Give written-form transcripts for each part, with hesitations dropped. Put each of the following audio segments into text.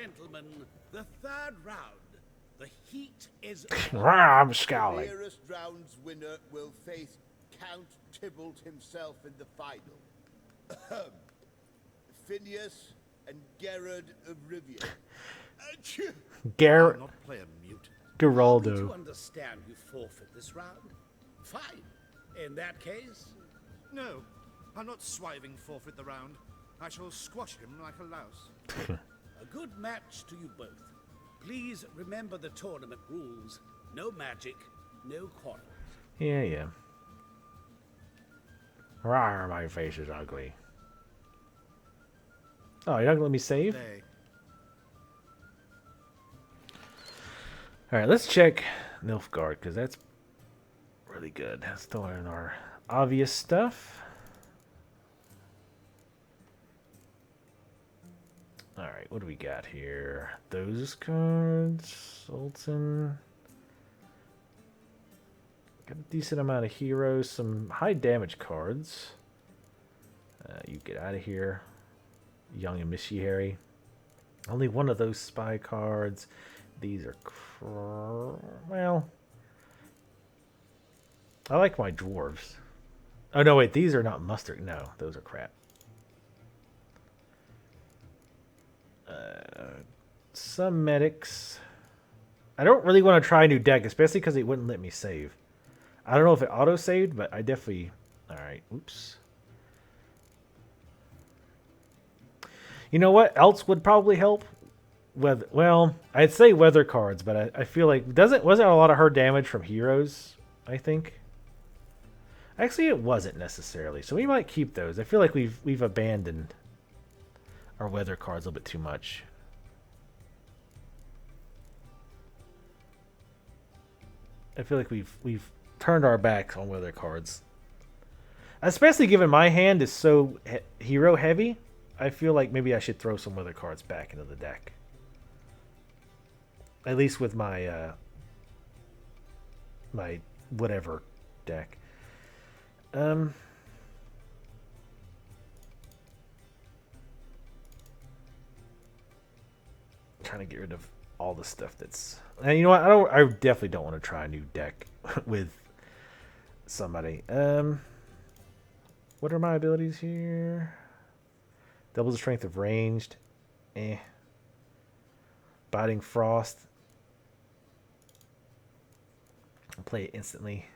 gentlemen, the third round. The heat is I'm scowling. The nearest round's winner will face Count Tybalt himself in the final. Phineas and Gerard of Rivia. Garrett. not play a mutant. To Geraldo. understand you forfeit this round? Fine. In that case, No, I'll not swiving forfeit the round. I shall squash him like a louse. a good match to you both. Please remember the tournament rules. No magic, no quarrels. Yeah. Rawr, my face is ugly. Oh, you're not gonna let me save? Nay. Alright, let's check Nilfgaard, because that's really good. Let's throw in our obvious stuff. Alright, what do we got here? Those cards. Sultan. Got a decent amount of heroes. Some high damage cards. You get out of here. Young and Missionary. Only one of those spy cards. These are... well... I like my dwarves. Oh, no, wait. These are not mustard. No, those are crap. Some medics. I don't really want to try a new deck, especially because it wouldn't let me save. I don't know if it auto-saved, but I definitely... Alright, oops. You know what else would probably help? Well, I'd say weather cards, but I feel like... wasn't a lot of hard damage from heroes, I think? Actually, it wasn't necessarily, so we might keep those. I feel like we've abandoned our weather cards a little bit too much. I feel like we've turned our backs on weather cards. Especially given my hand is so hero heavy, I feel like maybe I should throw some weather cards back into the deck. At least with my my whatever deck. Trying to get rid of all the stuff that's... And you know what? I definitely don't want to try a new deck with somebody. What are my abilities here? Doubles the strength of ranged. Biting Frost. I'll play it instantly.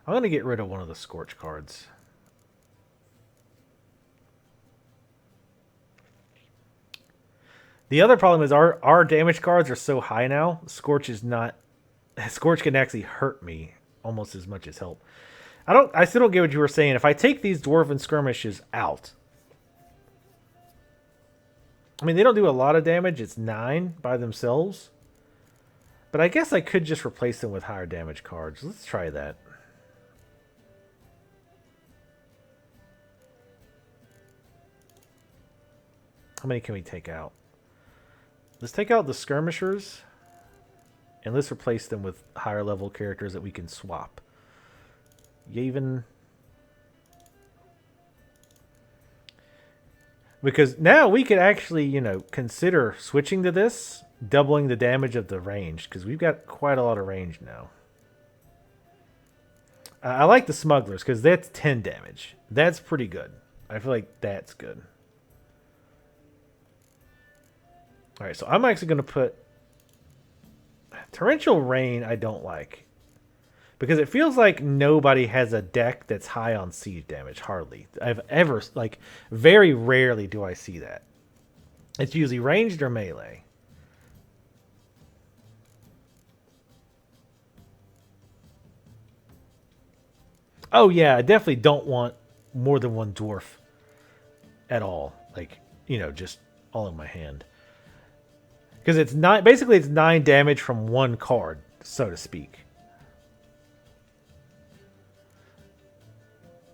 I'm going to get rid of one of the Scorch cards. The other problem is our damage cards are so high now. Scorch is not... Scorch can actually hurt me almost as much as help. I still don't get what you were saying. If I take these Dwarven Skirmishes out... I mean, they don't do a lot of damage. It's 9 by themselves. But I guess I could just replace them with higher damage cards. Let's try that. How many can we take out? Let's take out the Skirmishers. And let's replace them with higher level characters that we can swap. Yavin. Because now we could actually, consider switching to this, doubling the damage of the range, because we've got quite a lot of range now. I like the Smugglers, because that's 10 damage. That's pretty good. I feel like that's good. Alright, so I'm actually going to put... Torrential Rain I don't like. Because it feels like nobody has a deck that's high on siege damage. Hardly. I've ever... very rarely do I see that. It's usually ranged or melee. Oh yeah, I definitely don't want more than one dwarf at all. Just all in my hand. Because it's basically it's 9 damage from one card, so to speak.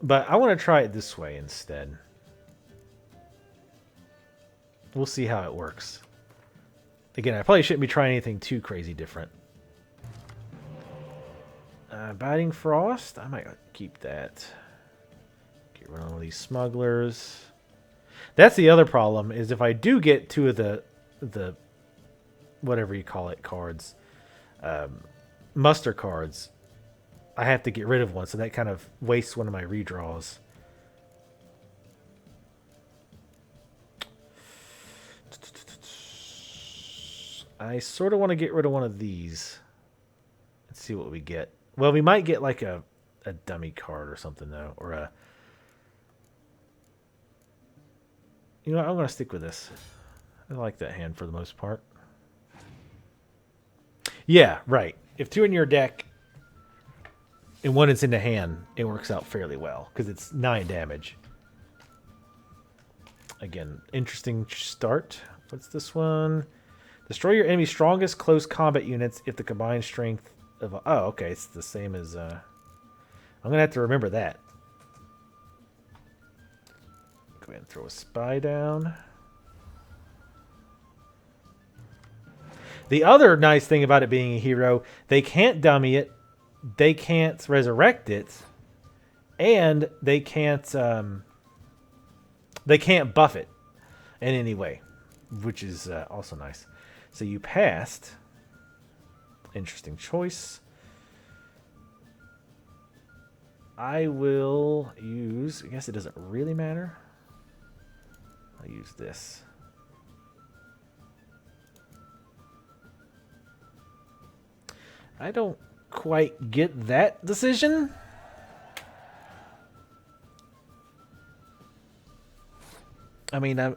But I want to try it this way instead. We'll see how it works. Again, I probably shouldn't be trying anything too crazy different. Biting Frost, I might keep that. Get rid of all these Smugglers. That's the other problem, is if I do get two of the whatever you call it cards, muster cards, I have to get rid of one, so that kind of wastes one of my redraws. I sort of want to get rid of one of these. Let's see what we get. Well, we might get like a dummy card or something, though. Or a... You know what? I'm going to stick with this. I like that hand for the most part. Yeah, right. If two in your deck and one is in the hand, it works out fairly well because it's 9 damage. Again, interesting start. What's this one? Destroy your enemy's strongest close combat units if the combined strength of... Oh, okay. It's the same as... I'm going to have to remember that. Go ahead and throw a spy down. The other nice thing about it being a hero, they can't dummy it, they can't resurrect it, and they can't buff it in any way, which is also nice. So you passed. Interesting choice. I will use... I guess it doesn't really matter. I'll use this. I don't quite get that decision. I mean,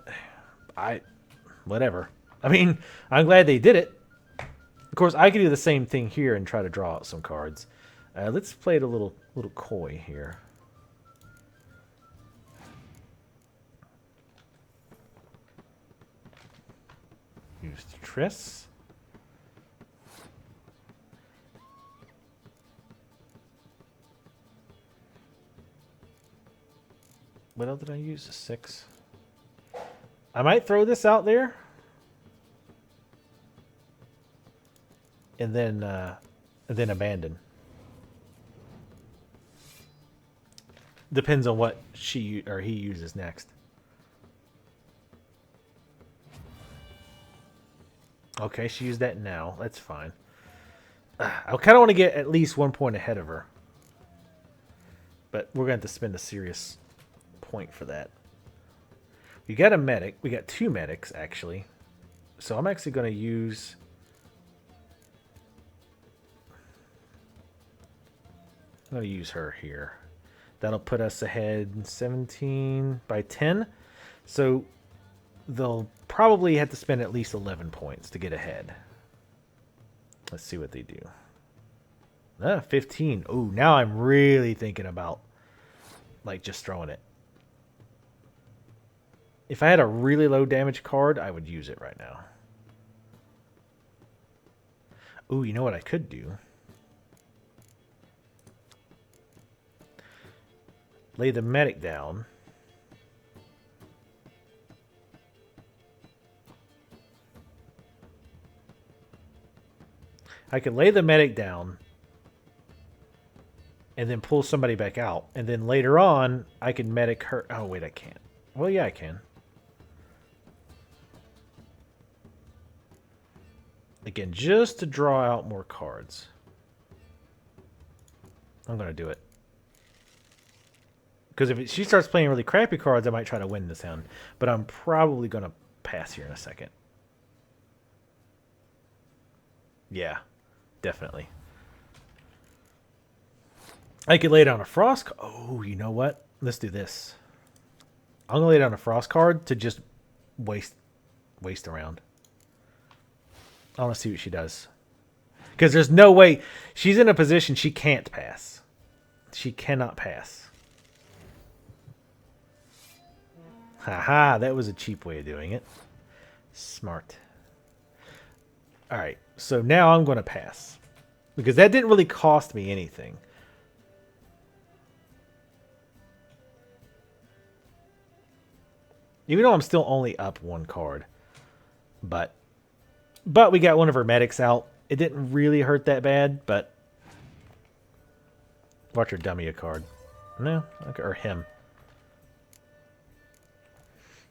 whatever. I mean, I'm glad they did it. Of course, I could do the same thing here and try to draw out some cards. Let's play it a little coy here. Use Triss. What else did I use? A 6. I might throw this out there. And then abandon. Depends on what she or he uses next. Okay, she used that now. That's fine. I kind of want to get at least 1 point ahead of her. But we're going to have to spend a serious point for that. We got a medic. We got 2 medics, actually. So I'm actually going to use... I'm going to use her here. That'll put us ahead 17 by 10. So they'll probably have to spend at least 11 points to get ahead. Let's see what they do. 15. Oh, now I'm really thinking about like just throwing it. If I had a really low damage card, I would use it right now. Oh, you know what I could do? Lay the medic down. I could lay the medic down and then pull somebody back out. And then later on, I can medic her. Oh, wait, I can't. Well, yeah, I can. Again, just to draw out more cards. I'm going to do it. Because if she starts playing really crappy cards, I might try to win this hand. But I'm probably going to pass here in a second. Yeah, definitely. I could lay down a frost. Oh, you know what? Let's do this. I'm going to lay down a frost card to just waste around. I want to see what she does. Because there's no way. She's in a position she can't pass. She cannot pass. Haha, that was a cheap way of doing it. Smart. Alright, so now I'm going to pass. Because that didn't really cost me anything. Even though I'm still only up 1 card. But we got one of her medics out. It didn't really hurt that bad, but... Watch her dummy a card. No? Okay, or him.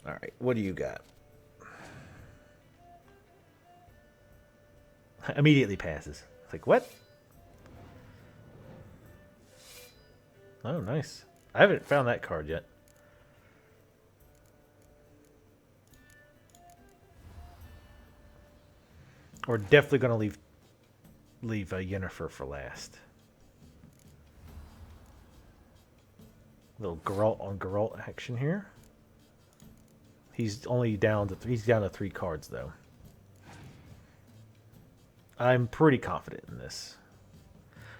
All right, what do you got? Immediately passes. It's like, what? Oh, nice. I haven't found that card yet. We're definitely going to leave Yennefer for last. Little Geralt on Geralt action here. He's down to 3 cards though. I'm pretty confident in this.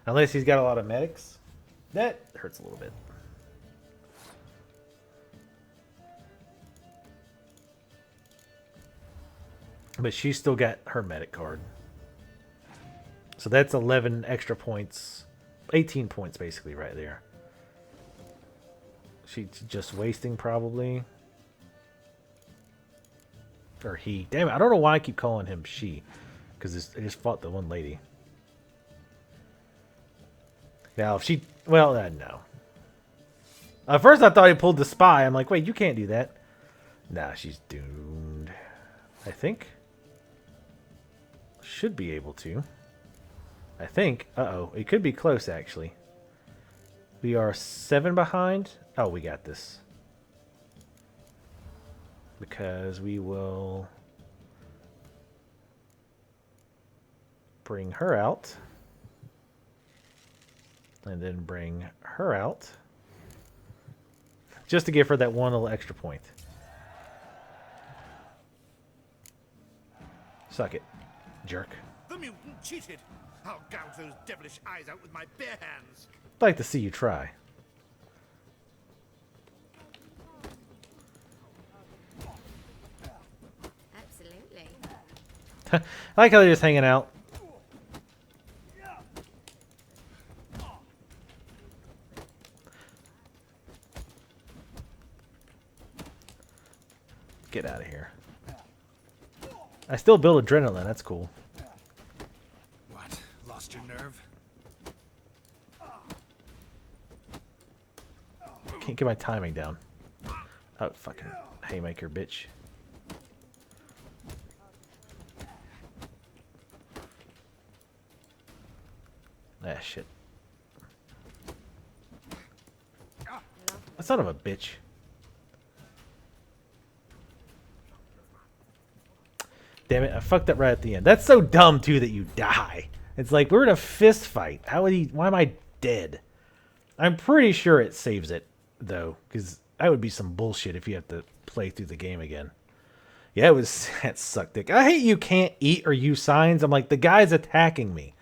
Unless he's got a lot of medics. That hurts a little bit. But she's still got her medic card. So that's 11 extra points. 18 points basically right there. She's just wasting probably. Or he. Damn it, I don't know why I keep calling him she. Because I just fought the one lady. Now, if she... Well, no. At first I thought he pulled the spy. I'm like, wait, you can't do that. Nah, she's doomed. I think. Should be able to. I think. Uh-oh. It could be close, actually. We are 7 behind. Oh, we got this. Because we will... bring her out. And then bring her out. Just to give her that one little extra point. Suck it, jerk. The mutant cheated. I'll gouge those devilish eyes out with my bare hands. I'd like to see you try. Absolutely. I like how they're just hanging out. Get out of here. I still build adrenaline. That's cool. What? Lost your nerve? Can't get my timing down. Oh, fucking haymaker, bitch. Ah, shit. That son of a bitch. Damn it, I fucked up right at the end. That's so dumb, too, that you die. It's like, we're in a fist fight. How would he... Why am I dead? I'm pretty sure it saves it, though. Because that would be some bullshit if you have to play through the game again. Yeah, it was... That sucked dick. I hate you can't eat or use signs. I'm like, the guy's attacking me.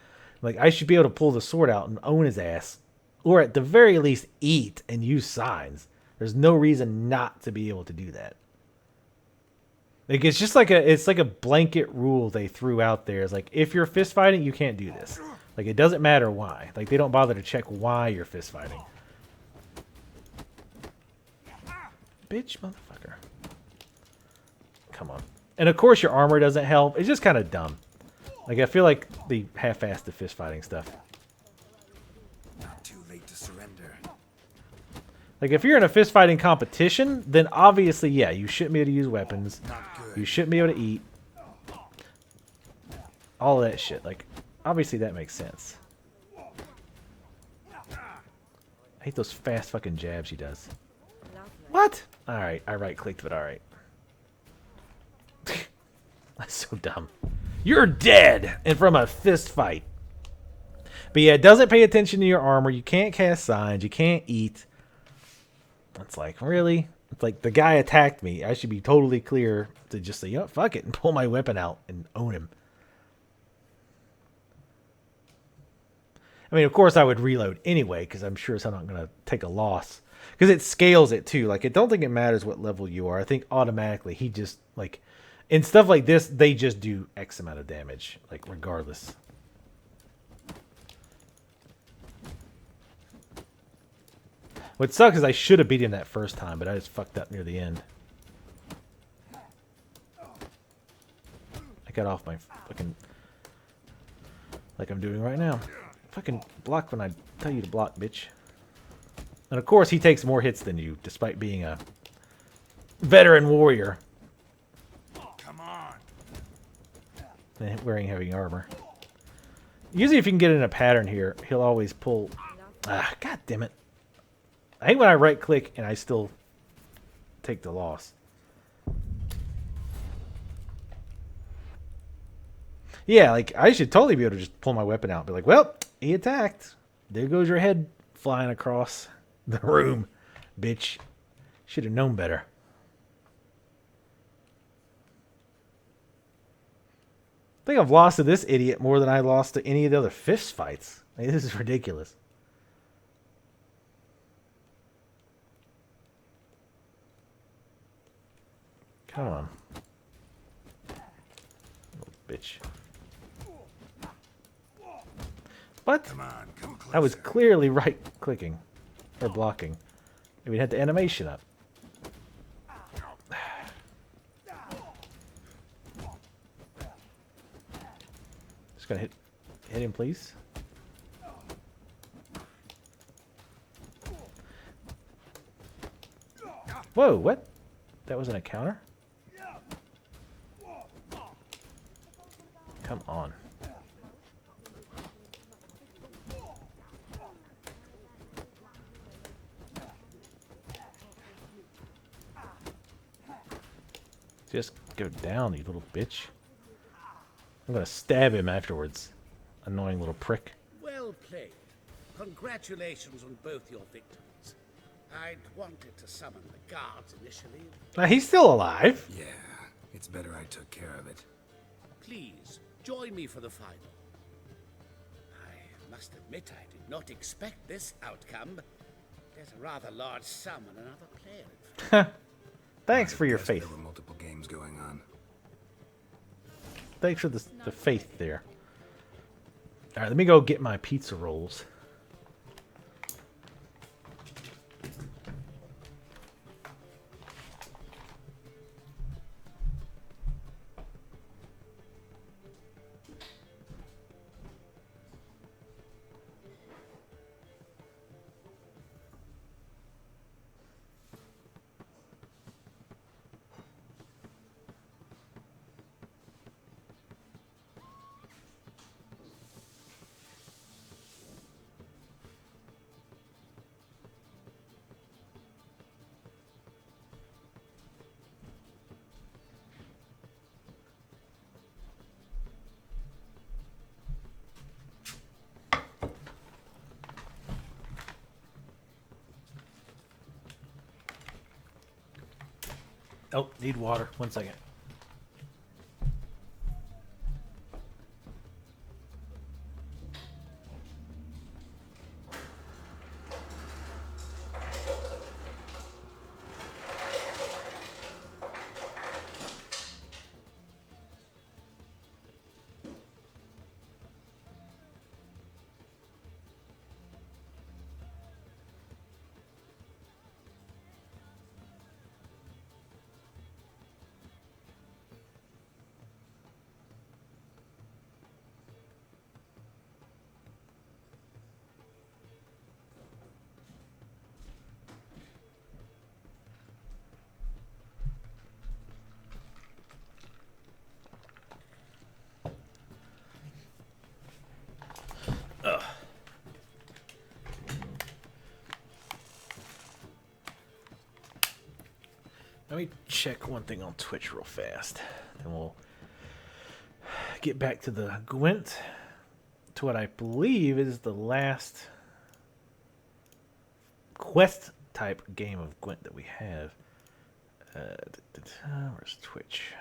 Like, I should be able to pull the sword out and own his ass. Or at the very least, eat and use signs. There's no reason not to be able to do that. Like, it's just like a blanket rule they threw out there. It's like, if you're fist fighting, you can't do this. Like, it doesn't matter why. Like, they don't bother to check why you're fist fighting. Bitch, motherfucker. Come on. And of course your armor doesn't help. It's just kind of dumb. Like, I feel like they half-assed the fist fighting stuff. Not too late to surrender. Like, if you're in a fist fighting competition, then obviously, yeah, you shouldn't be able to use weapons. You shouldn't be able to eat. All that shit. Like, obviously that makes sense. I hate those fast fucking jabs she does. Lovely. What? Alright, I right-clicked, but alright. That's so dumb. You're dead! And from a fist fight. But yeah, it doesn't pay attention to your armor. You can't cast signs. You can't eat. It's like, really? It's like, the guy attacked me. I should be totally clear to just say, you know, fuck it, and pull my weapon out and own him. I mean, of course I would reload anyway, because I'm sure I'm not going to take a loss. Because it scales it, too. Like, I don't think it matters what level you are. I think automatically he just, like... In stuff like this, they just do X amount of damage. Like, regardless. What sucks is I should have beat him that first time, but I just fucked up near the end. I got off my fucking... Like I'm doing right now. Fucking block when I tell you to block, bitch. And of course, he takes more hits than you, despite being a veteran warrior. Come on. Wearing heavy armor. Usually if you can get in a pattern here, he'll always pull... Ah, god damn it. I hate when I right click and I still take the loss. Yeah, like, I should totally be able to just pull my weapon out and be like, well, he attacked. There goes your head flying across the room, bitch. Should have known better. I think I've lost to this idiot more than I lost to any of the other fist fights. Like, this is ridiculous. Come on. Little bitch. What? Come on, come closer. I was clearly right-clicking. Or blocking. Maybe it had the animation up. Just gonna hit him, please. Whoa, what? That wasn't a counter? Come on. Just go down, you little bitch. I'm gonna stab him afterwards. Annoying little prick. Well played. Congratulations on both your victories. I'd wanted to summon the guards initially. Now, he's still alive. Yeah, it's better I took care of it. Please, join me for the final. I must admit I did not expect this outcome. There's a rather large sum on another player, in fact. Thanks for your Guess faith. There were multiple games going on. Thanks for the faith there. Alright, let me go get my pizza rolls. Oh, need water. 1 second. Let me check one thing on Twitch real fast. Then we'll get back to the Gwent. To what I believe is the last quest type game of Gwent that we have. Where's Twitch?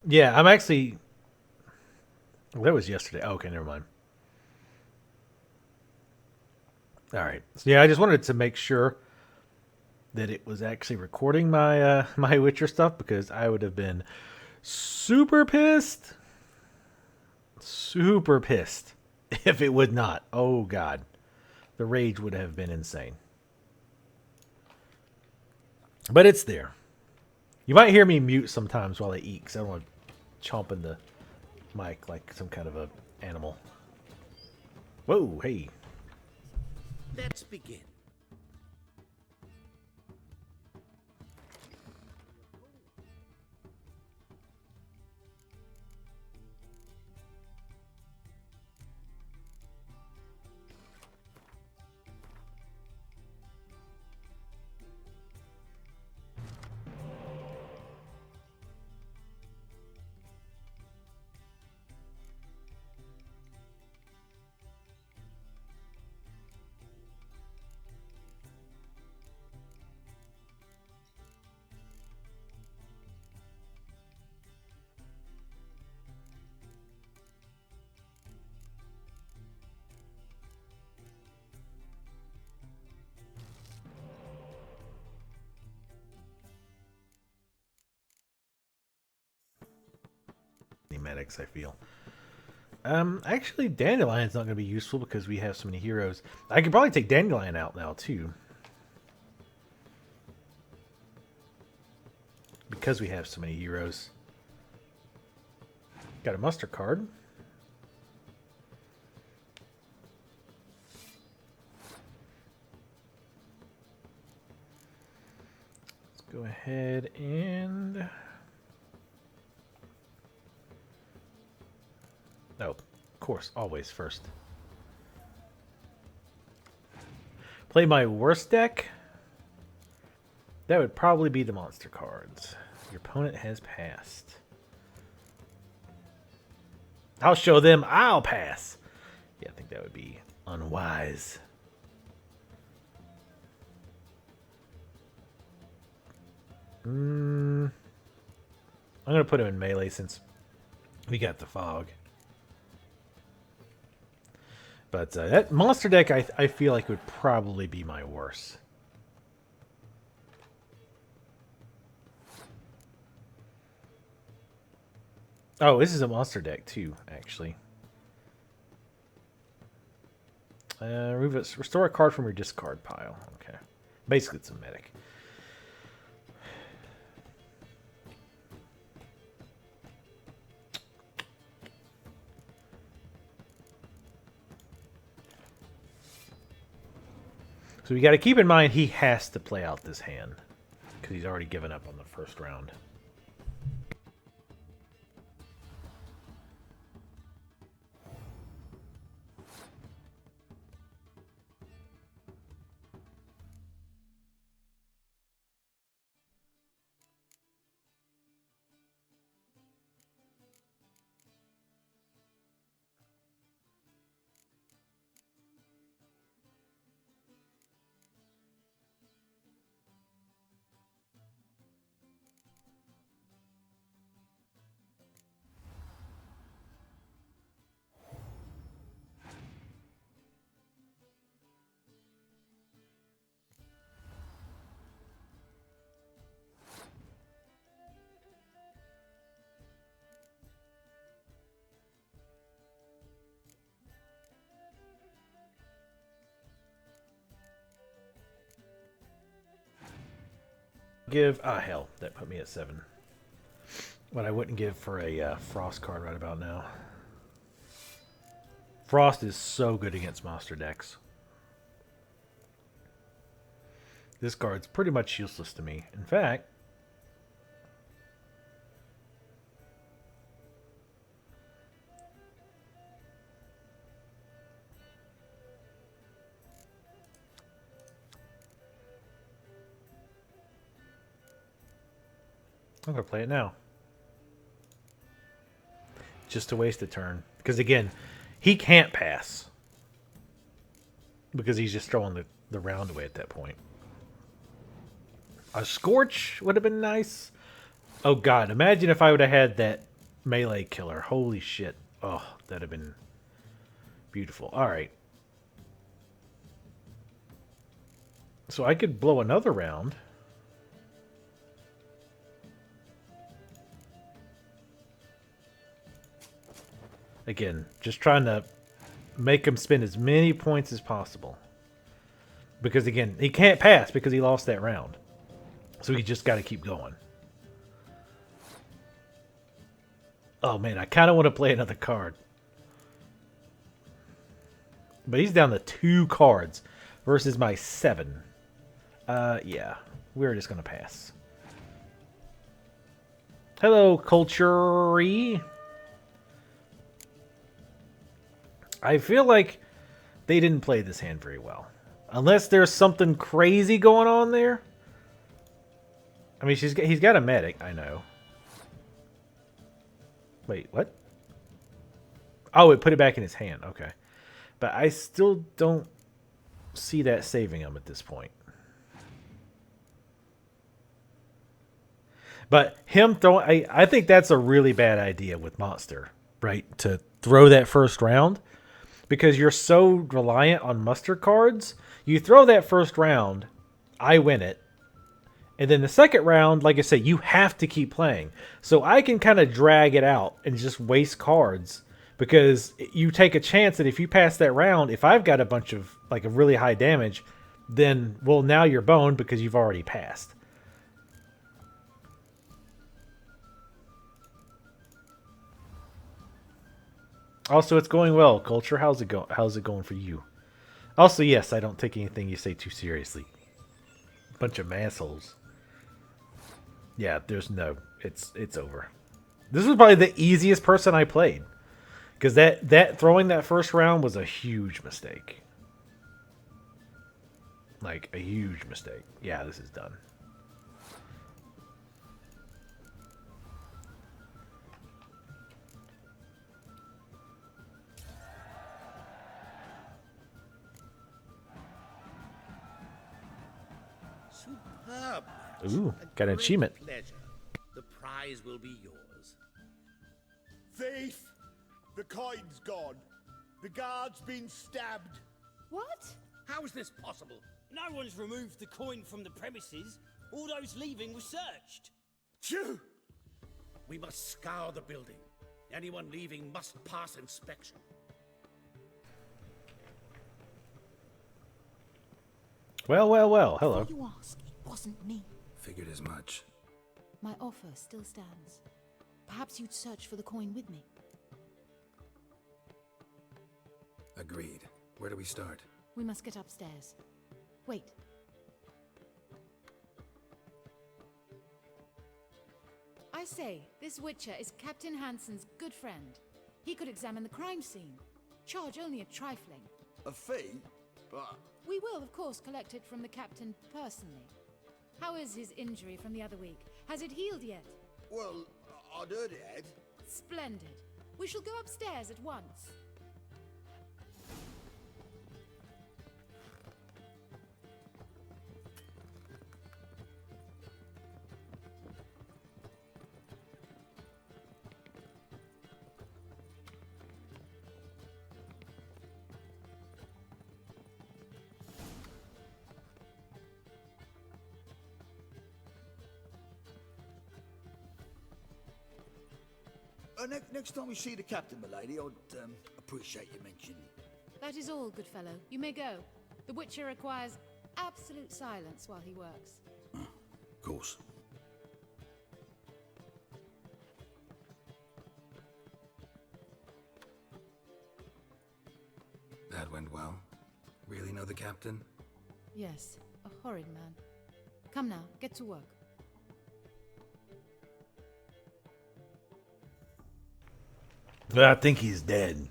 Yeah, I'm actually... That was yesterday. Oh, okay, never mind. All right. So, yeah, I just wanted to make sure that it was actually recording my my Witcher stuff, because I would have been super pissed. Super pissed if it would not. Oh god. The rage would have been insane. But it's there. You might hear me mute sometimes while I eat, because I don't want to chomp in the mic like some kind of a animal. Whoa, hey. Let's begin. Medics, I feel. Actually, Dandelion's not going to be useful because we have so many heroes. I could probably take Dandelion out now, too. Because we have so many heroes. Got a muster card. Let's go ahead and... Oh, of course, always first. Play my worst deck? That would probably be the monster cards. Your opponent has passed. I'll show them I'll pass. Yeah, I think that would be unwise. I'm going to put him in melee since we got the fog. But that monster deck, I feel like would probably be my worst. Oh, this is a monster deck too, actually. Restore a card from your discard pile. Okay. Basically, it's a medic. So we got to keep in mind he has to play out this hand because he's already given up on the first round. Give hell, that put me at 7. What I wouldn't give for a Frost card right about now. Frost is so good against monster decks. This card's pretty much useless to me. In fact, I'm going to play it now. Just to waste a turn. Because again, he can't pass. Because he's just throwing the round away at that point. A Scorch would have been nice. Oh god, imagine if I would have had that melee killer. Holy shit. Oh, that'd have been beautiful. Alright. So I could blow another round. Again, just trying to make him spend as many points as possible. Because again, he can't pass because he lost that round. So he just got to keep going. Oh man, I kind of want to play another card. But he's down to 2 cards versus my 7. Yeah, we're just going to pass. Hello, Culture. I feel like they didn't play this hand very well. Unless there's something crazy going on there. I mean, he's got a medic, I know. Wait, what? Oh, it put it back in his hand. Okay. But I still don't see that saving him at this point. But him throwing... I think that's a really bad idea with Monster, right? To throw that first round. Because you're so reliant on muster cards. You throw that first round, I win it. And then the second round, like I say, you have to keep playing. So I can kind of drag it out and just waste cards. Because you take a chance that if you pass that round, if I've got a bunch of, like, a really high damage, then, well, now you're boned because you've already passed. Also, it's going well. Culture, how's it going for you? Also, yes, I don't take anything you say too seriously. Bunch of assholes. Yeah, it's over. This was probably the easiest person I played. Because that throwing that first round was a huge mistake. Like, a huge mistake. Yeah, this is done. Superb. Ooh, got an great achievement. Pleasure. The prize will be yours. Thief! The coin's gone. The guard's been stabbed. What? How is this possible? No one's removed the coin from the premises. All those leaving were searched. Phew! We must scour the building. Anyone leaving must pass inspection. Well, hello. Before you ask, it wasn't me. Figured as much. My offer still stands. Perhaps you'd search for the coin with me. Agreed. Where do we start? We must get upstairs. Wait. I say, this Witcher is Captain Hansen's good friend. He could examine the crime scene. Charge only a trifling. A fee? But We will, of course, collect it from the captain personally. How is his injury from the other week? Has it healed yet? well, I'd heard it had. Splendid. We shall go upstairs at once. Next time we see the captain, milady, I'd appreciate you mentioning. That is all, good fellow. You may go. The Witcher requires absolute silence while he works. Of course. That went well. Really know the captain? Yes, a horrid man. Come now, get to work. I think he's dead.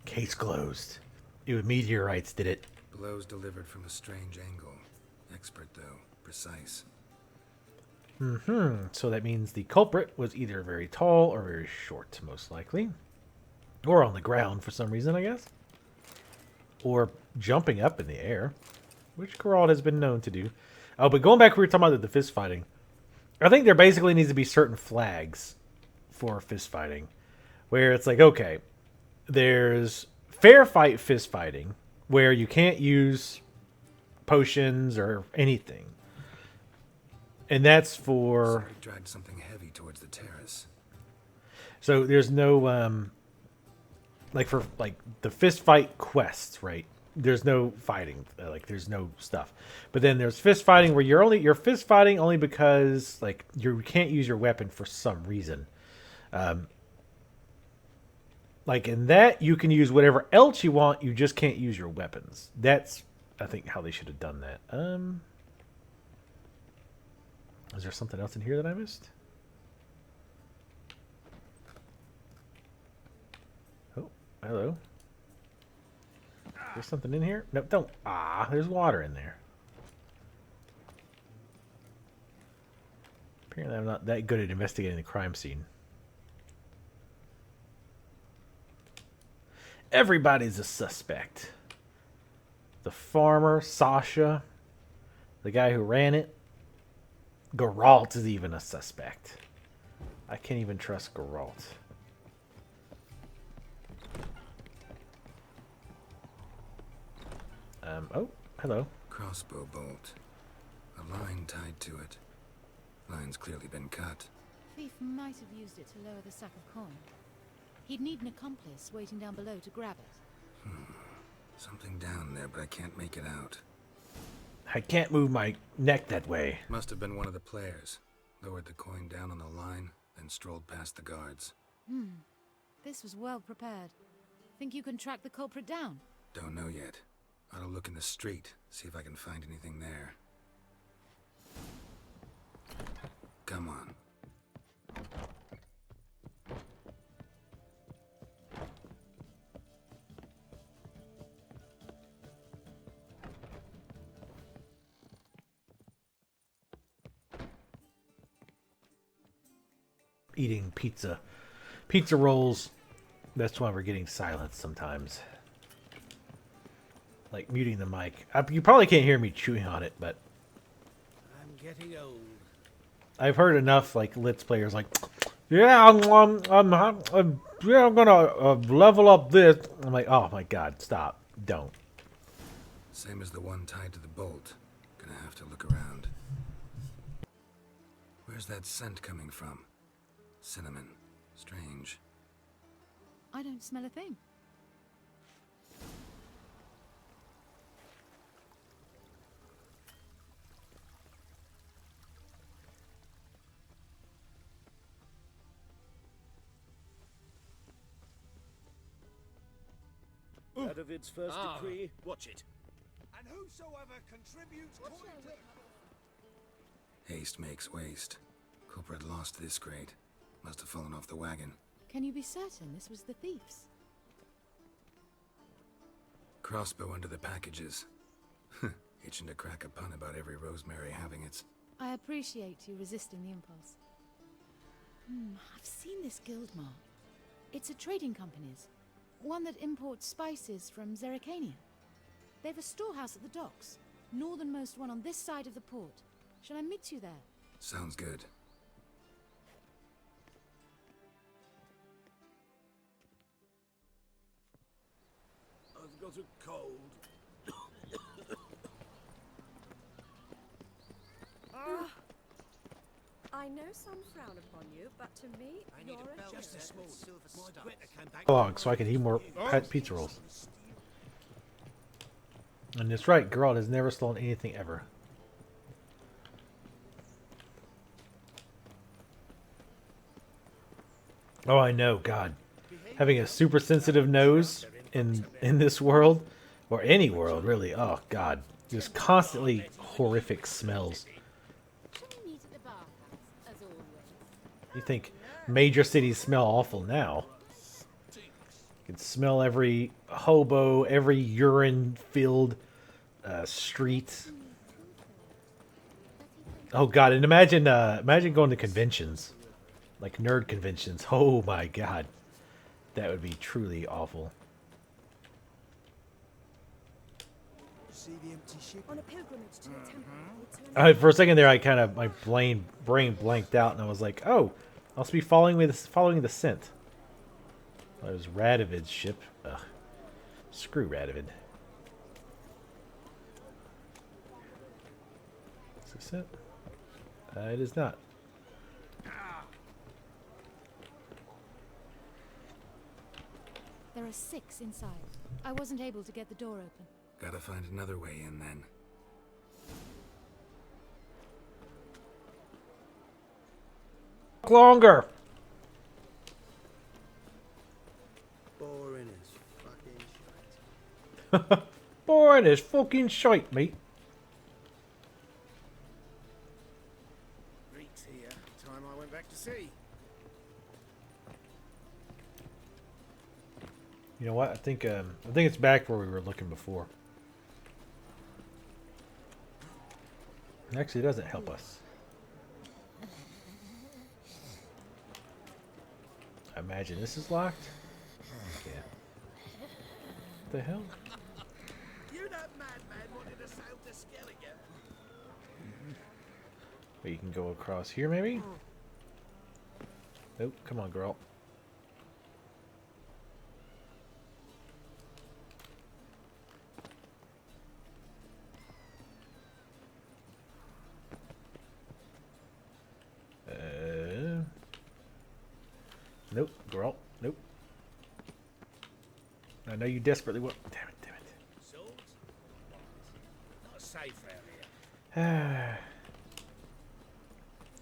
Case closed. It was meteorites did it. Blows delivered from a strange angle. Expert, though. Precise. So that means the culprit was either very tall or very short, most likely. Or on the ground for some reason, I guess. Or jumping up in the air, which Geralt has been known to do. Oh, but going back, we were talking about the fist fighting. I think there basically needs to be certain flags for fist fighting. Where it's like, okay, there's fair fight fist fighting, where you can't use potions or anything. And that's for... Somebody dragged something heavy towards the terrace. So there's no like for like the fist fight quests, right? There's no fighting, like there's no stuff. But then there's fist fighting where you're fist fighting only because like you can't use your weapon for some reason. Like in that you can use whatever else you want, you just can't use your weapons. That's I think how they should have done that. Is there something else in here that I missed? Oh, hello. There's something in here? No, don't. Ah, there's water in there. Apparently I'm not that good at investigating the crime scene. Everybody's a suspect. The farmer, Sasha, the guy who ran it. Geralt is even a suspect. I can't even trust Geralt. Oh, hello. Crossbow bolt. A line tied to it. Line's clearly been cut. Thief might have used it to lower the sack of coin. He'd need an accomplice waiting down below to grab it. Something down there, but I can't make it out. I can't move my neck that way. Must have been one of the players. Lowered the coin down on the line, then strolled past the guards. This was well prepared. Think you can track the culprit down? Don't know yet. Ought to look in the street, see if I can find anything there. Come on. Eating pizza. Pizza rolls. That's why we're getting silence sometimes. Like muting the mic. You probably can't hear me chewing on it, but I'm getting old. I've heard enough like Let's players like, yeah, I'm gonna level up this. I'm like, oh my god, stop, don't. Same as the one tied to the bolt. Gonna have to look around. Where's that scent coming from? Cinnamon. Strange. I don't smell a thing. Radovid's first decree. Watch it. And whosoever contributes coin to... Haste makes waste. Culprit lost this crate. Must have fallen off the wagon. Can you be certain this was the thief's? Crossbow under the packages. Itching to crack a pun about every rosemary having its... I appreciate you resisting the impulse. I've seen this guild mark. It's a trading company's. One that imports spices from Zerrikania. They've a storehouse at the docks. Northernmost one on this side of the port. Shall I meet you there? Sounds good. I've got a cold. I know some frown upon you, but to me, you're a Just a small silver My quitter came back. Log so I can eat more pizza rolls. And that's right, Geralt has never stolen anything ever. Oh, I know, God. Having a super sensitive nose in this world, or any world, really. Oh, God. Just constantly horrific smells. Meet at the bathhouse, as always. You think major cities smell awful now. You can smell every hobo, every urine-filled street. Oh, God. And imagine going to conventions. Like nerd conventions. Oh, my God. That would be truly awful. on a pilgrimage to a temple. For a second there, my brain blanked out, and I was like, "Oh, I'll be following the scent." Well, it was Radovid's ship. Ugh. Screw Radovid. Is this it? It is not. There are 6 inside. I wasn't able to get the door open. Gotta find another way in then. Longer. Boring as fucking shite. Boring as fucking shite, mate. Reeks here. Time I went back to sea. You know what? I think it's back where we were looking before. Actually, it doesn't help us. I imagine this is locked. Yeah. What the hell? You that madman wanted to sail to Skellige. But you can go across here, maybe? Nope. Come on, girl. Nope, girl. Nope. I know you desperately want. Damn it, damn it. Swords? Not safe round here.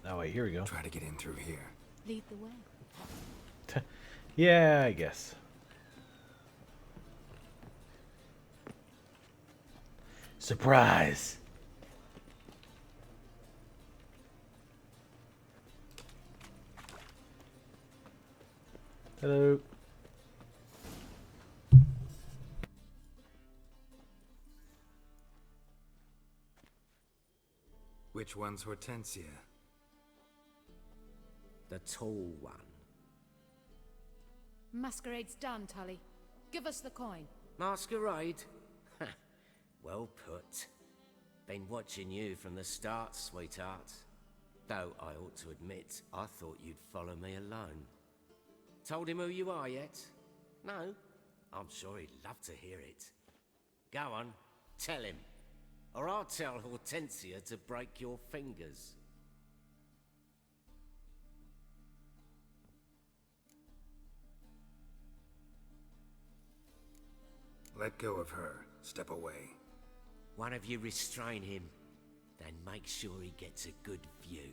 Oh, wait, here we go. Try to get in through here. Lead the way. Yeah, I guess. Surprise! Hello. Which one's Hortensia? The tall one. Masquerade's done, Tully. Give us the coin. Masquerade? Ha, well put. Been watching you from the start, sweetheart. Though I ought to admit, I thought you'd follow me alone. Told him who you are yet? No? I'm sure he'd love to hear it. Go on, tell him. Or I'll tell Hortensia to break your fingers. Let go of her. Step away. One of you restrain him, then make sure he gets a good view.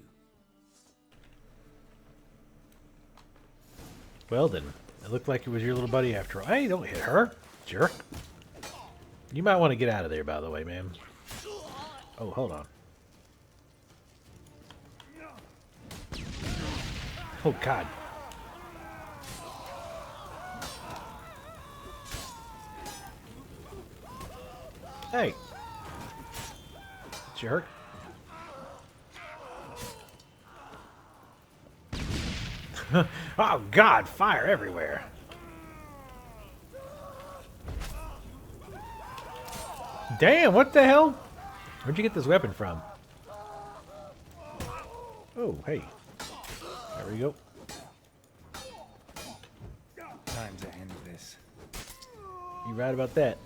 Well then, it looked like it was your little buddy after all. Hey, don't hit her, jerk. You might want to get out of there, by the way, ma'am. Oh, hold on. Oh, God. Hey. Jerk. Oh, God, fire everywhere. Damn, what the hell? Where'd you get this weapon from? Oh, hey. There we go. Time to end this. You right about that.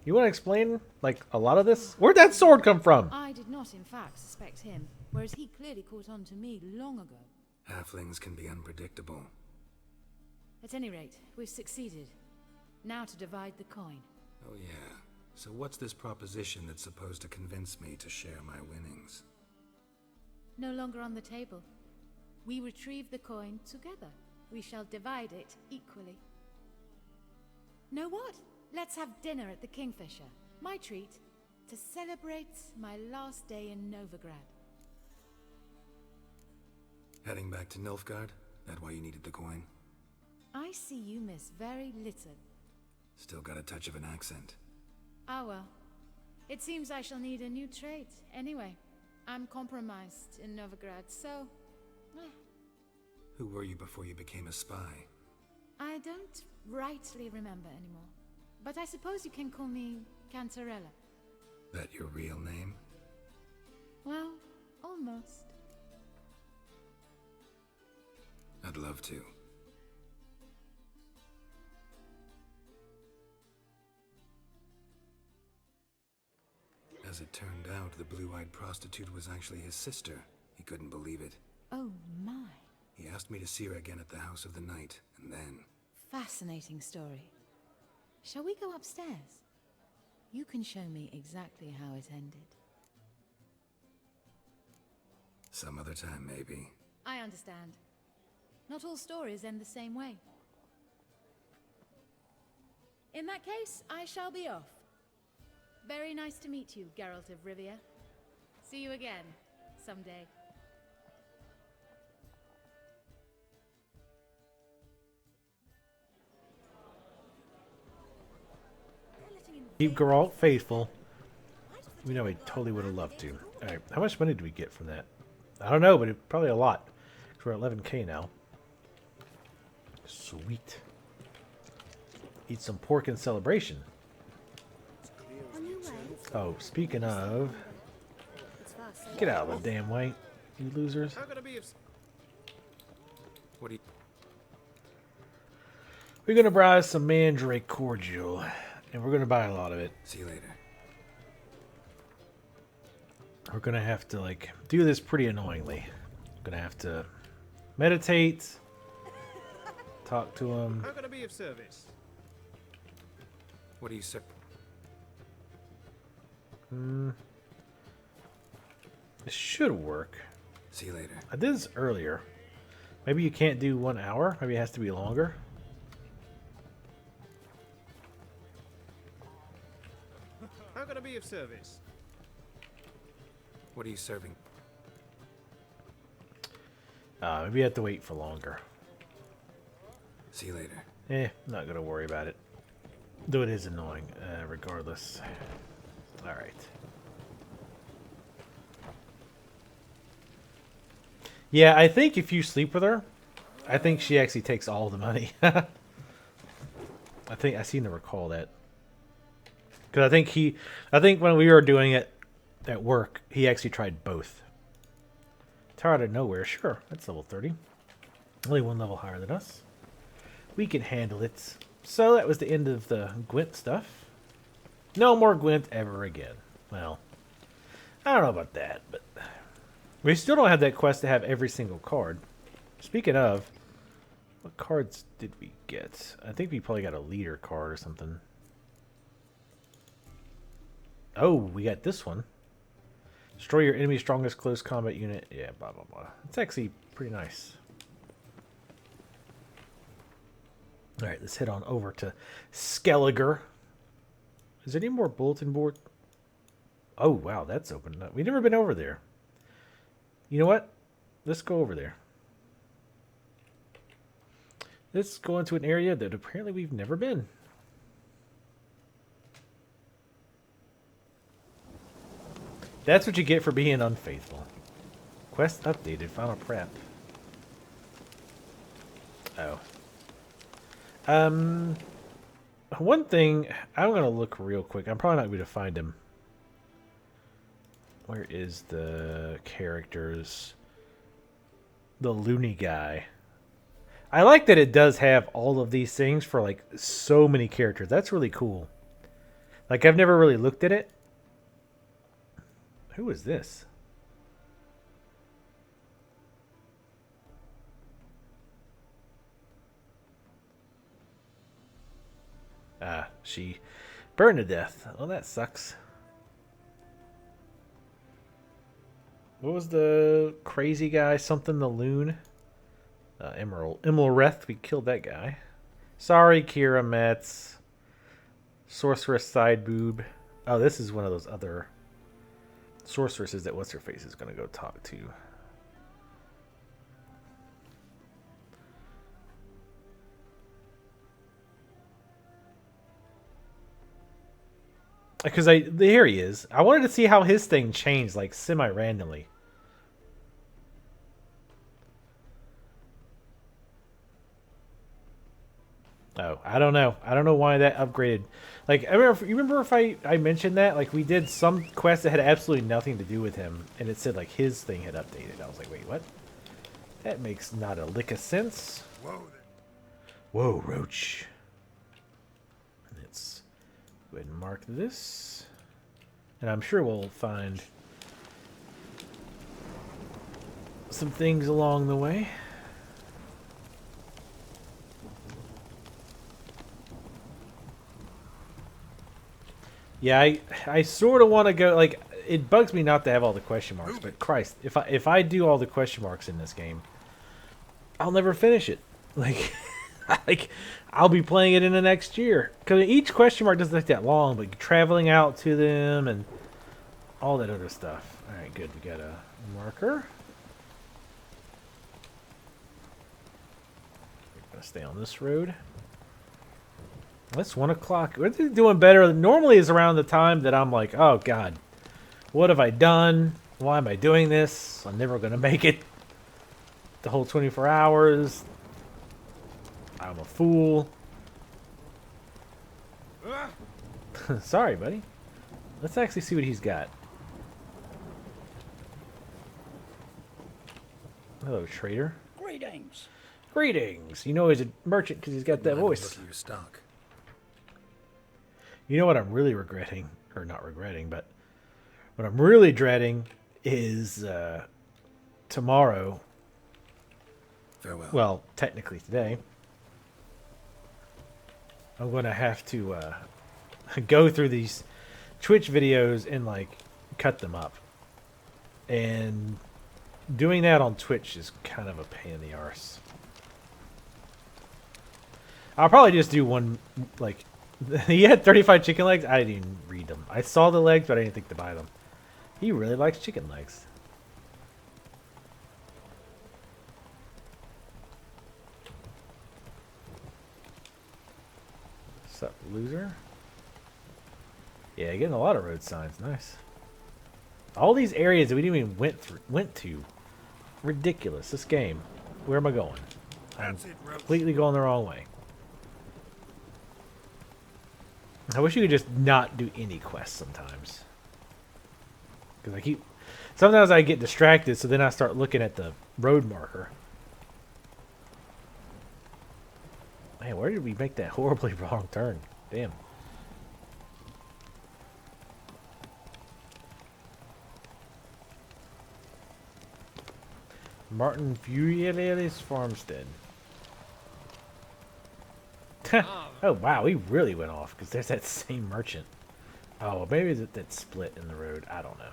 You want to explain, like, a lot of this? Where'd that sword come from? I did not, in fact, suspect him, whereas he clearly caught on to me long ago. Halflings can be unpredictable. At any rate, we've succeeded. Now to divide the coin. Oh yeah. So what's this proposition that's supposed to convince me to share my winnings? No longer on the table. We retrieve the coin together. We shall divide it equally. Know what? Let's have dinner at the Kingfisher. My treat, to celebrate my last day in Novigrad. Heading back to Nilfgaard? That why you needed the coin? I see you miss very little. Still got a touch of an accent. Ah well. It seems I shall need a new trade. Anyway, I'm compromised in Novigrad, so... Who were you before you became a spy? I don't rightly remember anymore. But I suppose you can call me Cantarella. That your real name? Well, almost. I'd love to. As it turned out, the blue-eyed prostitute was actually his sister. He couldn't believe it. Oh my. He asked me to see her again at the House of the Night, and then... fascinating story. Shall we go upstairs? You can show me exactly how it ended. Some other time, maybe. I understand. Not all stories end the same way. In that case, I shall be off. Very nice to meet you, Geralt of Rivia. See you again, someday. Keep Geralt faithful. We know he totally would have loved to. Alright, how much money do we get from that? I don't know, but probably a lot. 'Cause we're at 11k now. Sweet. Eat some pork in celebration. Oh, speaking of... Get out of the damn way, you losers. How could I be of... What do you... We're gonna buy some mandrake cordial. And we're gonna buy a lot of it. See you later. We're gonna have to, like, do this pretty annoyingly. Gonna have to meditate, talk to him. How could I be of service? What do you say? It should work. See you later. I did this earlier. Maybe you can't do 1 hour. Maybe it has to be longer. How could I be of service? What are you serving? Maybe you have to wait for longer. See you later. Not gonna worry about it. Though it is annoying, regardless. Alright. Yeah, I think if you sleep with her, I think she actually takes all the money. I seem to recall that. Because I think when we were doing it at work, he actually tried both. Tower out of nowhere, sure, that's level 30. Only one level higher than us. We can handle it. So that was the end of the Gwent stuff. No more Gwent ever again. Well, I don't know about that, but we still don't have that quest to have every single card. Speaking of, what cards did we get? I think we probably got a leader card or something. Oh, we got this one. Destroy your enemy's strongest close combat unit. Yeah, blah, blah, blah. It's actually pretty nice. Alright, let's head on over to Skelliger. Is there any more bulletin board? Oh, wow, that's open up. We've never been over there. You know what? Let's go over there. Let's go into an area that apparently we've never been. That's what you get for being unfaithful. Quest updated. Final prep. Oh. One thing, I'm going to look real quick. I'm probably not going to find him. Where is the characters? The loony guy. I like that it does have all of these things for like so many characters. That's really cool. Like I've never really looked at it. Who is this? She burned to death. Well, that sucks. What was the crazy guy? Something the loon? Immelreth. We killed that guy. Sorry, Kira Metz. Sorceress side boob. Oh, this is one of those other sorceresses that what's her face is going to go talk to. Because here he is. I wanted to see how his thing changed, like semi-randomly. Oh, I don't know. I don't know why that upgraded. Like, you remember if I mentioned that? Like, we did some quest that had absolutely nothing to do with him, and it said, like, his thing had updated. I was like, wait, what? That makes not a lick of sense. Whoa, Roach. Let's go ahead and mark this. And I'm sure we'll find some things along the way. Yeah, I sort of want to go. Like, it bugs me not to have all the question marks, but Christ, if I do all the question marks in this game, I'll never finish it. Like, like I'll be playing it in the next year because each question mark doesn't take that long. But traveling out to them and all that other stuff. All right, good. We got a marker. We're gonna stay on this road. It's 1 o'clock. We're doing better. Normally is around the time that I'm like, oh God, what have I done? Why am I doing this? I'm never gonna make it the whole 24 hours. I'm a fool. Sorry, buddy. Let's actually see what he's got. Hello, trader. Greetings. Greetings. You know he's a merchant because he's got that voice. Look at your stock. You know what I'm really regretting, or not regretting, but what I'm really dreading is tomorrow. Farewell. Well, technically today. I'm going to have to go through these Twitch videos and like cut them up. And doing that on Twitch is kind of a pain in the arse. I'll probably just do one, like, he had 35 chicken legs. I didn't even read them. I saw the legs, but I didn't think to buy them. He really likes chicken legs. What's up, loser? Yeah, getting a lot of road signs. Nice. All these areas that we didn't even went to. Ridiculous. This game. Where am I going? I'm completely going the wrong way. I wish you could just not do any quests sometimes. Because sometimes I get distracted, so then I start looking at the road marker. Man, where did we make that horribly wrong turn? Damn. Martin Furiel's farmstead. Oh, wow, we really went off because there's that same merchant. Oh, maybe that split in the road. I don't know.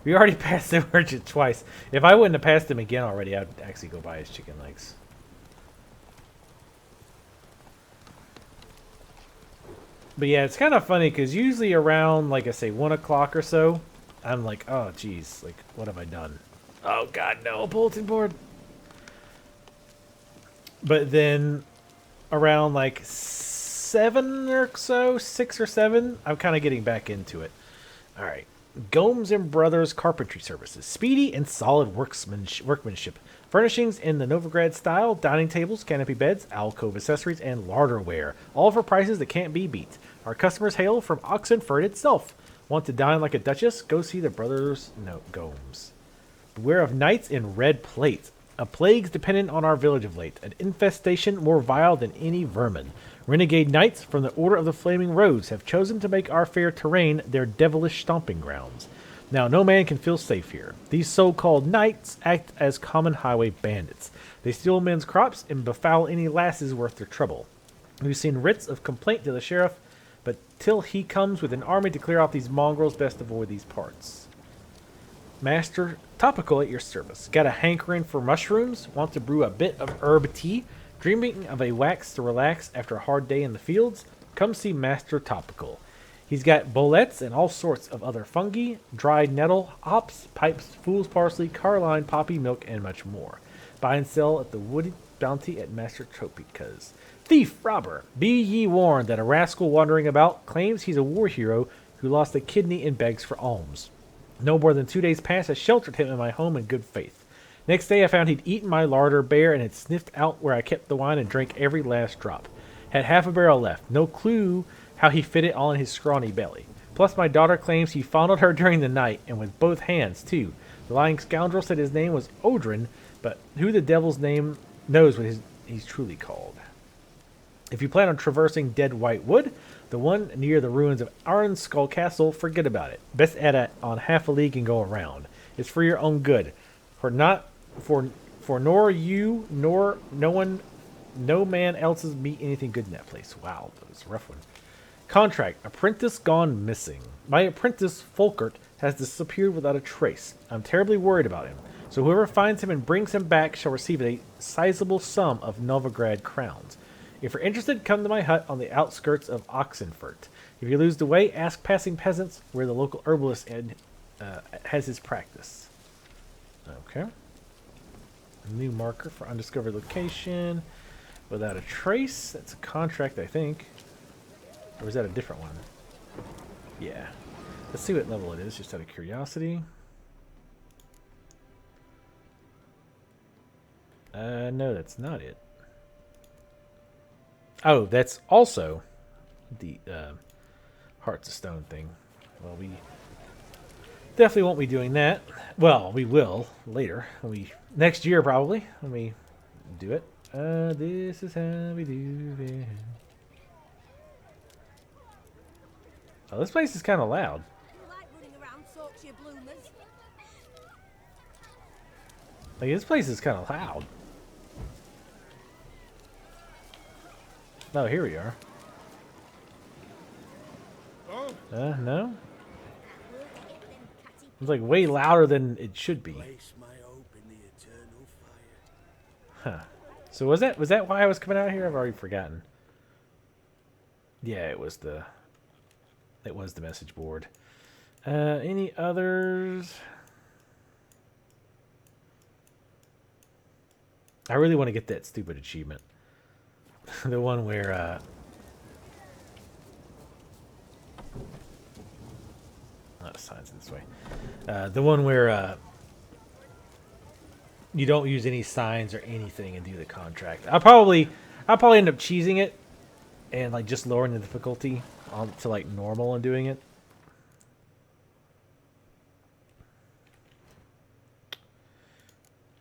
We already passed the merchant twice. If I wouldn't have passed him again already, I'd actually go buy his chicken legs. But yeah, it's kind of funny because usually around, like I say, 1 o'clock or so, I'm like, oh, geez, like, what have I done? Oh, God, no, a bulletin board. But then around like 7 or so, 6 or 7, I'm kind of getting back into it. All right. Gomes and Brothers Carpentry Services. Speedy and solid workmanship. Furnishings in the Novigrad style, dining tables, canopy beds, alcove accessories, and larderware. All for prices that can't be beat. Our customers hail from Oxenford itself. Want to dine like a duchess? Go see the Brothers Gomes. Beware of knights in red plate. A plague's dependent on our village of late. An infestation more vile than any vermin. Renegade knights from the Order of the Flaming Rose have chosen to make our fair terrain their devilish stomping grounds. Now, no man can feel safe here. These so-called knights act as common highway bandits. They steal men's crops and befoul any lasses worth their trouble. We've seen writs of complaint to the sheriff, but till he comes with an army to clear out these mongrels, best avoid these parts. Master Topical at your service. Got a hankering for mushrooms? Want to brew a bit of herb tea? Dreaming of a wax to relax after a hard day in the fields? Come see Master Topical. He's got boletes and all sorts of other fungi, dried nettle, hops, pipes, fool's parsley, carline, poppy, milk, and much more. Buy and sell at the Woody Bounty at Master Topica's. Thief, robber, be ye warned that a rascal wandering about claims he's a war hero who lost a kidney and begs for alms. No more than 2 days past, I sheltered him in my home in good faith. Next day I found he'd eaten my larder bare and had sniffed out where I kept the wine and drank every last drop. Had half a barrel left. No clue how he fit it all in his scrawny belly. Plus my daughter claims he fondled her during the night, and with both hands, too. The lying scoundrel said his name was Odrin, but who the devil's name knows what he's truly called. If you plan on traversing Dead White Wood, the one near the ruins of Iron Skull Castle, forget about it. Best add it on half a league and go around. It's for your own good. For For nor you nor no man else's meet anything good in that place. Wow, that was a rough one. Contract. Apprentice gone missing. My apprentice, Folkert, has disappeared without a trace. I'm terribly worried about him. So whoever finds him and brings him back shall receive a sizable sum of Novigrad crowns. If you're interested, come to my hut on the outskirts of Oxenfurt. If you lose the way, ask passing peasants where the local herbalist has his practice. Okay. A new marker for undiscovered location. Without a trace. That's a contract, I think. Or is that a different one? Yeah. Let's see what level it is, just out of curiosity. No, that's not it. Oh, that's also the Hearts of Stone thing. Well, we definitely won't be doing that. Well, we will later. Next year, probably, when we do it. This is how we do it. Oh, this place is kind of loud. Like, this place is kind of loud. Oh, here we are. No? It's like way louder than it should be. Huh. So was that why I was coming out here? I've already forgotten. Yeah, it was the message board. Any others? I really want to get that stupid achievement. The one where signs this way. The one where you don't use any signs or anything and do the contract. I'll probably end up cheesing it and like just lowering the difficulty to like normal and doing it.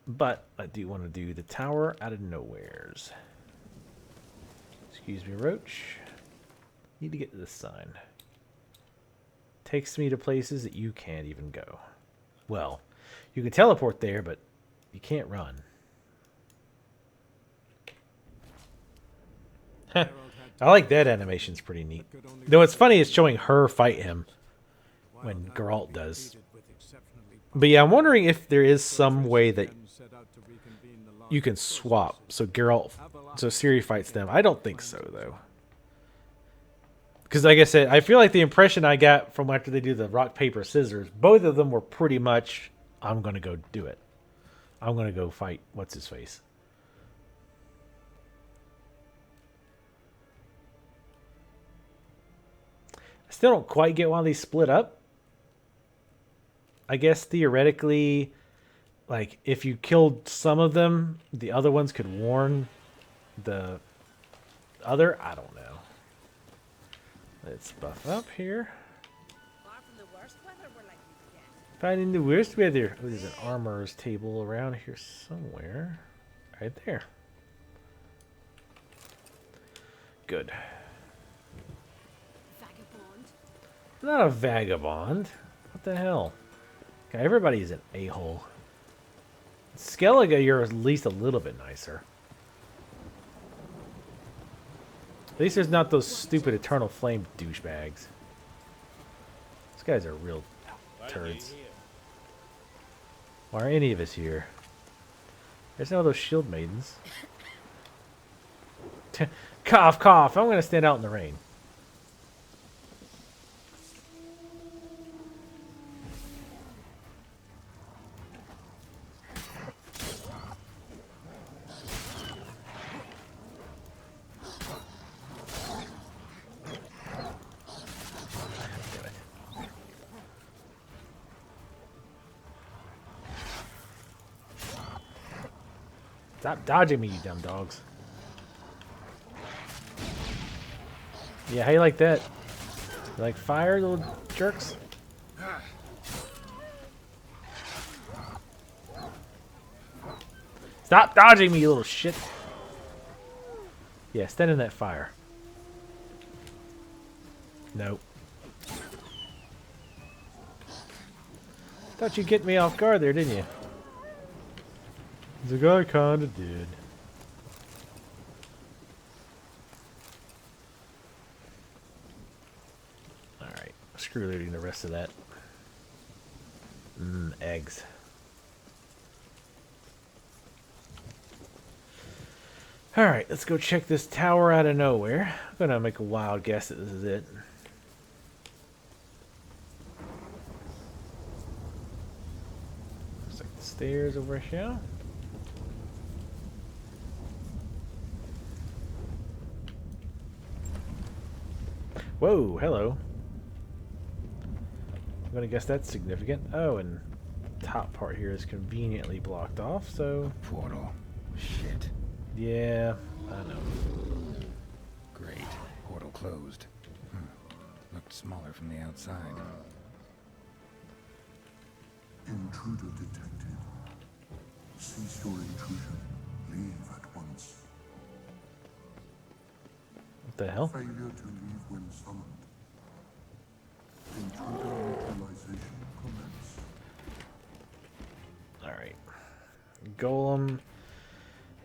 But I do want to do the tower out of nowheres. Excuse me, Roach. Need to get to this sign. Takes me to places that you can't even go. Well, you can teleport there, but you can't run. I like that animation's pretty neat. Though what's funny is showing her fight him when Geralt does. But yeah, I'm wondering if there is some way that you can swap. So Ciri fights them. I don't think so, though. Because like I said, I feel like the impression I got from after they do the rock, paper, scissors, both of them were pretty much, I'm going to go do it. I'm going to go fight what's-his-face. I still don't quite get why they split up. I guess theoretically, like, if you killed some of them, the other ones could warn the other. I don't know. Let's buff up here. Finding the worst weather. Oh, there's an armorer's table around here somewhere. Right there. Good. Vagabond. Not a vagabond. What the hell? Okay, everybody's an a-hole. Skellige, you're at least a little bit nicer. At least there's not those stupid Eternal Flame douchebags. These guys are real turds. Why are any of us here? There's no those shield maidens. Cough, cough. I'm going to stand out in the rain. Stop dodging me, you dumb dogs. Yeah, how you like that? You like fire, little jerks? Stop dodging me, you little shit. Yeah, stand in that fire. Nope. Thought you'd get me off guard there, didn't you? The guy kinda did. Alright, screw looting the rest of that. Eggs. Alright, let's go check this tower out of nowhere. I'm gonna make a wild guess that this is it. Looks like the stairs over here. Whoa, hello. I'm gonna guess that's significant. Oh, and the top part here is conveniently blocked off, so... Portal. Shit. Yeah, I know. Great. Portal closed. Looked smaller from the outside. Intruder detected. Cease your intrusion. Leave at once. What the hell? Failure to leave when summoned. Intruder neutralization commence. Alright. Golem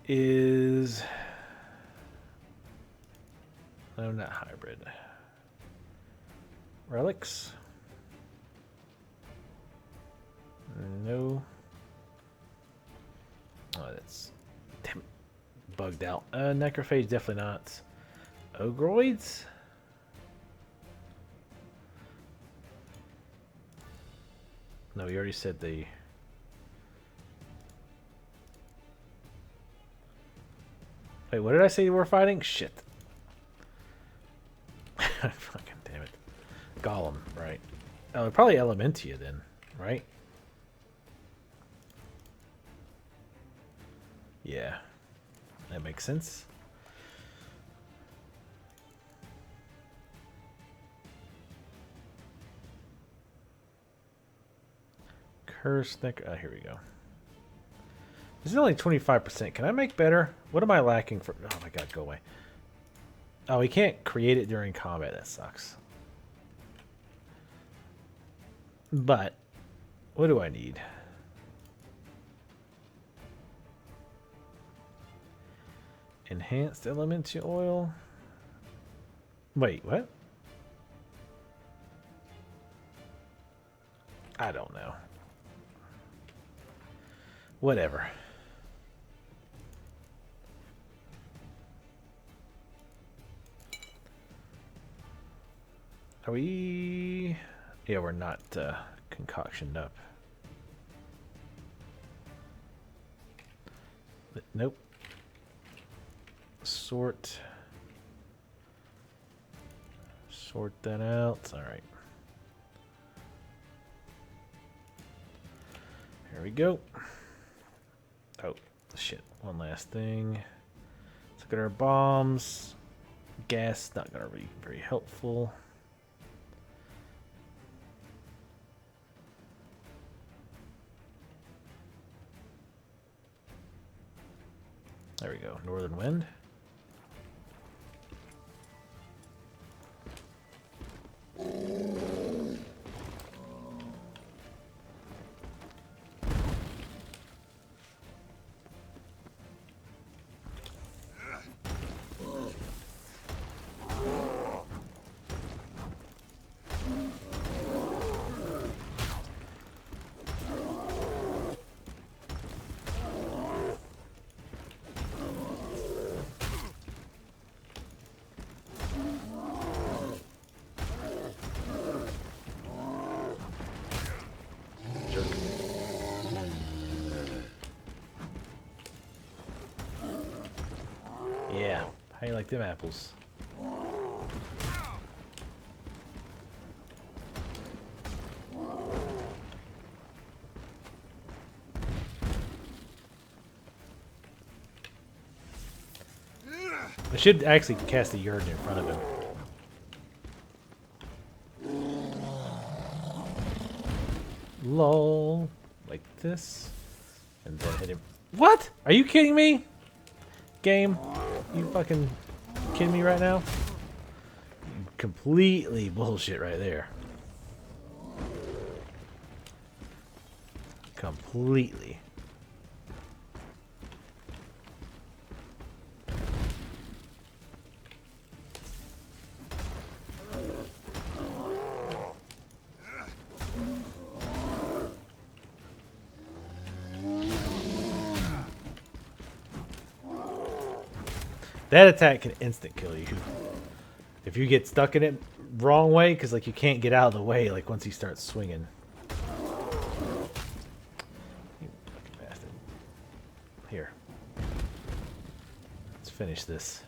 is... No, not hybrid. Relics? No. Oh, that's... Damn. Bugged out. Necrophage, definitely not. Ogroids? No, we already said the... Wait, what did I say we're fighting? Shit. Fucking damn it. Golem, right. Oh, probably Elementia then, right? Yeah. That makes sense. Curse neck. Oh, here we go. This is only 25%. Can I make better? What am I lacking for? Oh my god, go away. Oh, we can't create it during combat. That sucks. But, what do I need? Enhanced elemental oil. Wait, what? I don't know. Whatever. Are we... Yeah, we're not concoctioned up. Nope. Sort that out. All right. Here we go. Oh, shit. One last thing. Let's look at our bombs. Gas, not going to be very helpful. There we go. Northern wind. Yeah, how you like them apples? I should actually cast the urn in front of him. Lol. Like this. And then hit him. What? Are you kidding me? Game? You fucking kidding me right now? Completely bullshit right there. Completely. That attack can instant kill you. If you get stuck in it wrong way, because like you can't get out of the way like once he starts swinging. You fucking bastard. Here. Let's finish this.